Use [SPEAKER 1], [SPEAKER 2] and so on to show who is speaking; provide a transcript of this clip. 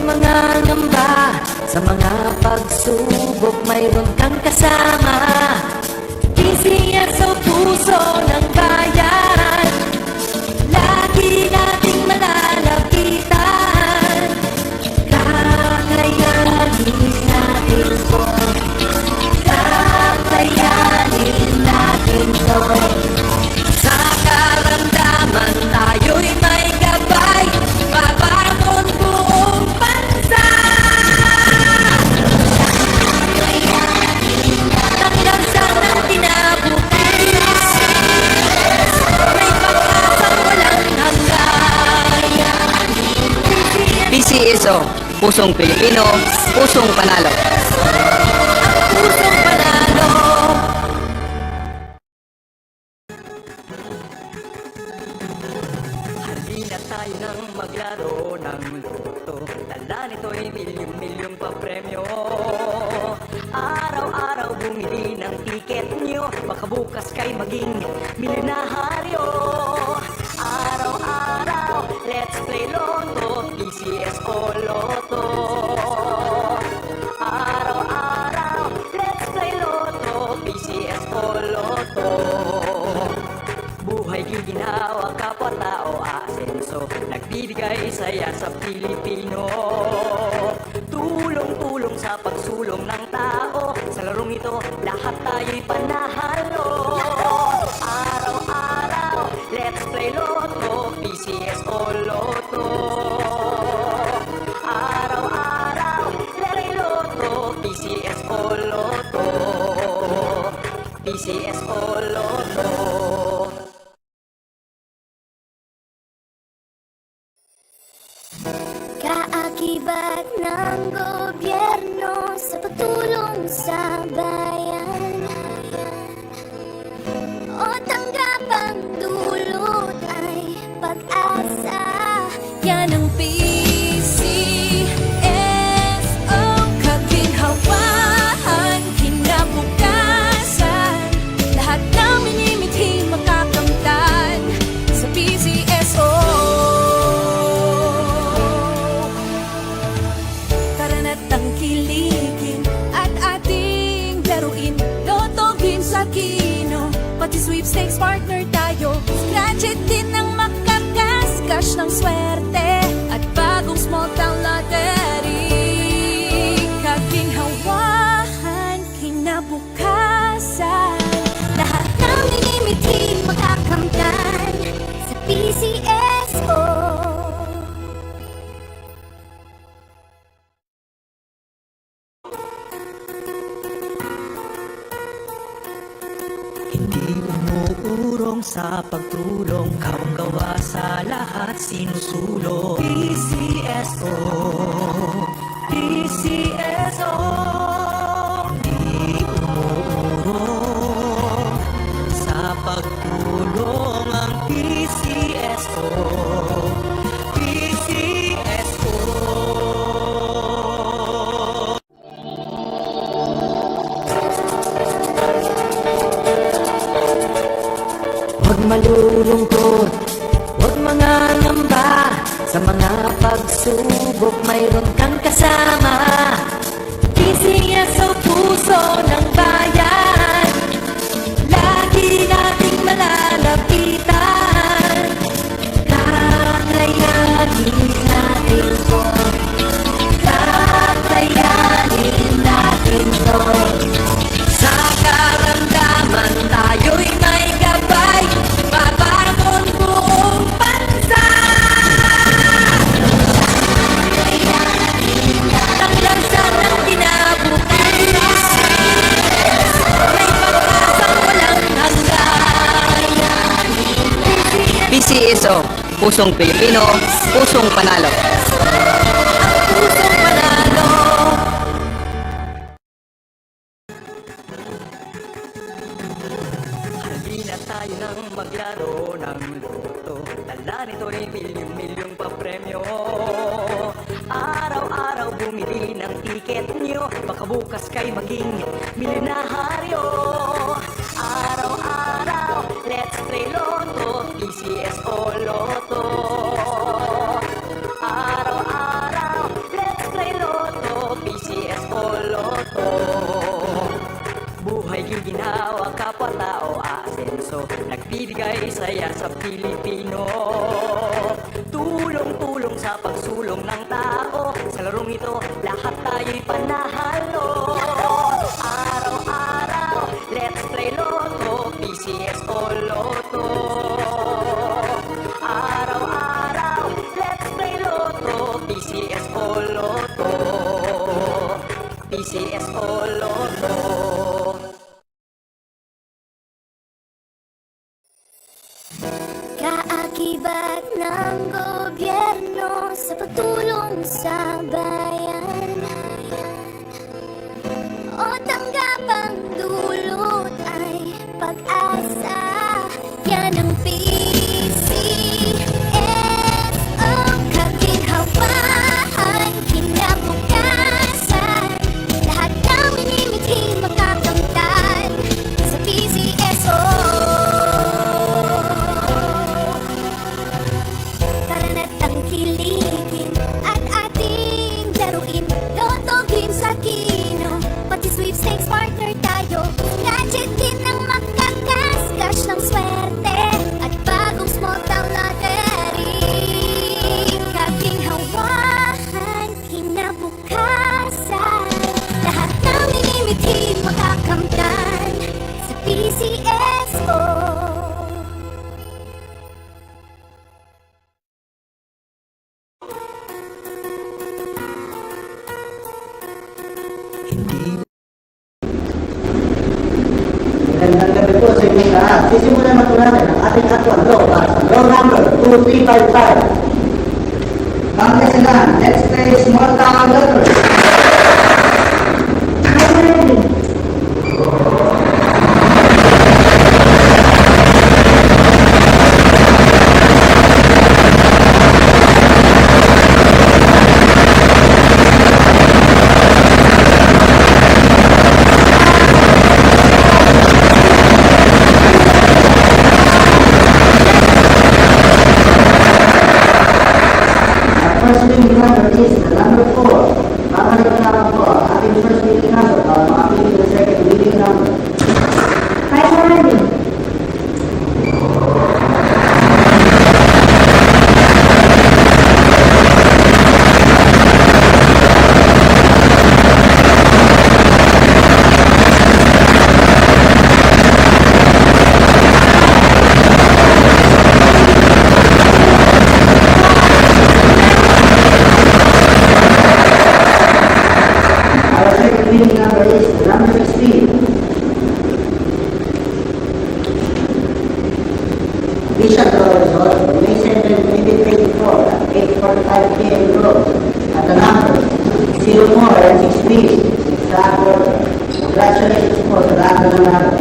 [SPEAKER 1] mangangamba sa mga pagsubok, mayroon kang kasama. PCS sa puso ng bayan, lagi nating malalapitan. Kakayanin natin to, kakayanin natin to. Sa karamdaman tayo'y may gabay, babangon buong bansa. Hanggang sana tinabutis, may pag-asang walang hanggan.
[SPEAKER 2] PCSO, Pusong Pilipino, Pusong Panalo.
[SPEAKER 1] Ang pusong panalo.
[SPEAKER 2] Halina tayo nang maglaro ng loto. Dala nito'y milyong-milyong papremyo. Araw-araw bumili ng tiket nyo, baka bukas kay maging milyonaryo. Araw-araw, let's play Lotto, PCS o Lotto. Araw-araw, let's play Lotto, PCS o Lotto. Buhay giginawa, kapwa-tao asenso, nagbibigay saya sa Pilipino. Tulong-tulong sa pagsulong ng tao, sa larong ito lahat tayo'y panahalo. Araw-araw, let's play Lotto, PCS o Lotto. Araw-araw, let's play Lotto, PCS o Lotto. PCS o Lotto.
[SPEAKER 3] Kaakibat ng gobyerno sa pagtulong sa bayan, o tanggapang dulot ay pag-asa. Yan ang PCSO, kaginhawahan, kinabukasan. Lahat ng minimithi makakamtan sa PCSO. Tara na't tangkilikin at ating laruin Lotto, Games, Aquino, pati sweepstakes partner tayo. Scratch it din ang makakascash ng swerte at bagong small town lottery. Kaginhawahan, kinabukasan. Lahat ng minimithi makakamtan sa PCSO.
[SPEAKER 2] Hindi umuurong sa pagtulong, kawang-gawa sa lahat sinusulong. PCSO, PCSO. Hindi umuurong sa pagtulong ang PCSO, PCSO.
[SPEAKER 1] Huwag malulungkot, huwag mangangamba sa mga pagsubok, mayroon kang kasama. PCS sa puso ng bayan, lagi nating malalapitan. Kakayanin natin to, kakayanin natin to. Sa karamdaman tayo'y may gabay, babangon buong bansa. Hanggang sana tinabutis, may pag-asang walang hanggan.
[SPEAKER 2] PCSO, Pusong Pilipino, Pusong Panalo.
[SPEAKER 1] Ang pusong panalo.
[SPEAKER 2] Halina tayo nang maglaro ng loto. Dala nito'y milyong-milyong papremyo. Araw-araw bumili ng tiket nyo, baka bukas kay maging milyonaryo. Araw-araw, let's play Lotto, PCS o Lotto. Araw-araw, let's sa Pilipino. Tulong-tulong sa pagsulong ng tao. Sa larong ito, lahat tayo'y panahalo. Araw-araw, let's play Lotto, PCS o Lotto. Araw-araw, let's play Lotto, PCS o Lotto. PCS o Lotto.
[SPEAKER 3] Kaakibat ng gobyerno sa pagtulong sa bayan o tanggapang dulot ay pag-asa. Yan ang PCSO, kaginhawaan, kinabukasan. Lahat ng minimithi makakamtan sa PCSO. Tara na't tangkilikin at ating laruin Lotto game sa Kino, pati sweepstakes partner tayo. Gadget din ang makakascash ng swerte at bagong small town lottery. Kaginhawahan, kinabukasan. Lahat ng minimithi makakamtan sa PCSO.
[SPEAKER 4] Magandang gabi po sa inyong lahat. Sisimulan na po natin ang ating actual law para sa law number 2355. Pangasinan, let's play small town lottery. First winning number is the number 4. Babalik na lang po ang ating first winning number para makapili ng second winning number. 500. Our second winning number is number 16. Bishop result, May 7, 2024 at 8:45 p.m. Grove at the number 04 and 16. Exact order. Congratulations po sa lahat ng nanalo.